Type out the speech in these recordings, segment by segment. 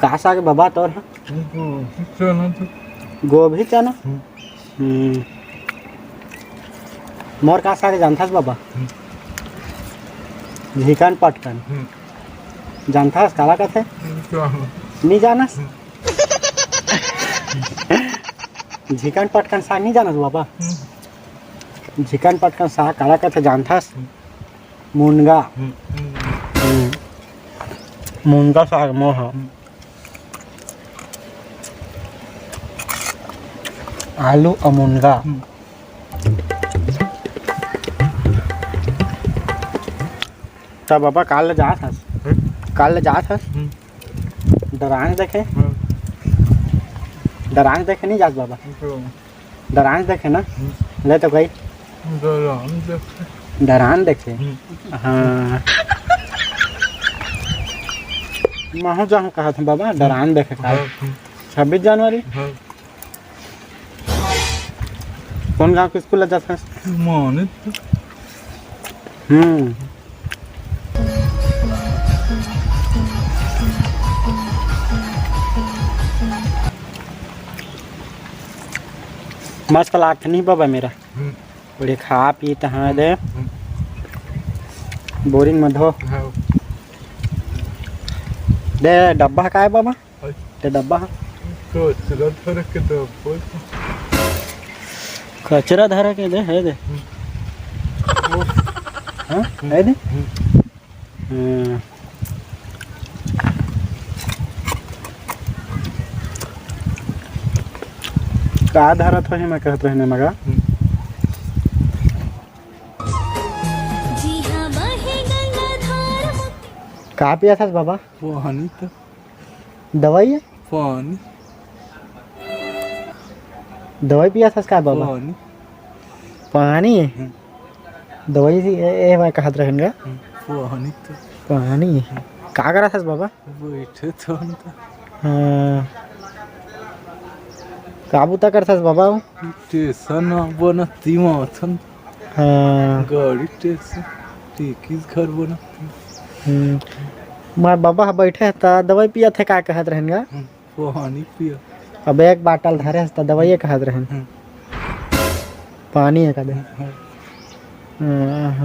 का साग बाबा तोर है? गोभी चना। मोर का साग जानथास बाबा? झिकन पटकन जानथास काला कथे? नहीं जानस? झिकन पटकन साग नहीं जानस बाबा? झिकन पटकन साग काला कथे जानथास? मुनगा। मुनगा साग मोह आलू और मुनगा। तब बाबा काल जात हस? काल जात हस? डरांग देखे? डरांग देखे नहीं जात बाबा? डरांग देखे ना? ले तो गई डरान देखे। हाँ महू जहाँ कहा था बाबा डरान देखे का 26 जनवरी। कौन गाँव के स्कूल जाता है? मस्त लागत नहीं बाबा मेरा बड़े खा पी तहाँ दे बोरिंग में धो दे डब्बा का है बाबा? ते डब्बा कचरा धरा के दे है दे हाँ है दे। का धरा था मैं कहत रहने मगा का पिया था बाबा? पानी तो दवाई है? पानी दवाई पिया था का बाबा? पानी पानी दवाई सी ए मैं कहत रहेंगे पानी तो पानी का करा था बाबा? बैठे तो हाँ काबूता करता बाबा? स्टेशन बनती माथन हाँ गाड़ी स्टेशन टिकिस घर बनती मैं बाबा बैठे था दवाई पिया थे का कहत रहेंगे? पानी पिया अब एक बाटल धरे तो दवाई कहत रहें पानी है कदे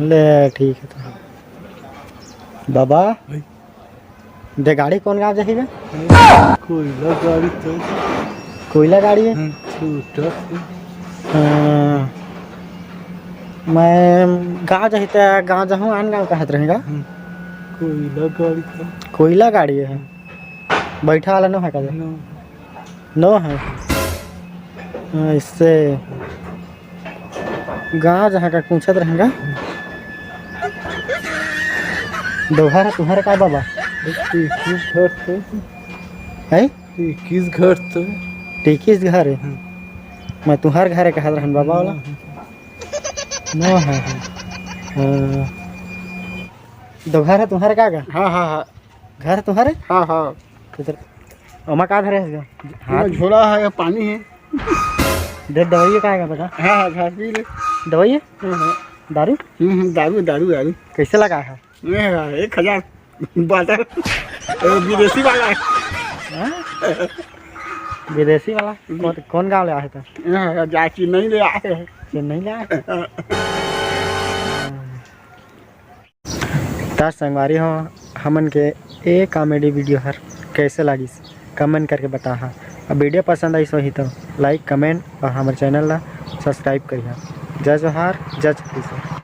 ले ठीक है तो बाबा दे गाड़ी कौन गाँव जाएगा? कोयला गाड़ी तो कोयला गाड़ी है छोटा मैं गाँव जाही तो गाँव जाऊँ आन गाँव कहत रहेगा? कोयला गाड़ी तो कोयला गाड़ी है बैठा वाला नो है कदे नो है इससे गाँव जहाँ का पूछत रहेगा दोहरा तुम्हारे का बाबा? 21 घर तो है 21 घर तो टिकिस घर है मैं तुम्हारे घर कहत रहन बाबा वाला नो है दोहरा तुम्हारे का? हाँ हाँ हाँ घर तुम्हारे? हाँ हाँ अमा का धरे है हाँ झोला है पानी है दे दवाई का है बेटा? हाँ हाँ घास पी ले दवाई है? हाँ दारू? दारू दारू दारू कैसे लगा है? 1000 बाटर विदेशी वाला है। विदेशी वाला कौन गाँव ले आए थे? जा चेन्नई ले आए हैं। चेन्नई ले आए तार संगवारी हो हमन के ए कॉमेडी वीडियो हर कैसे लगी कमेंट करके बता। अब वीडियो पसंद आई सो ही तो लाइक कमेंट और हमारे चैनल ला सब्सक्राइब करिए। जय जोहार जय छत्तीसगढ़।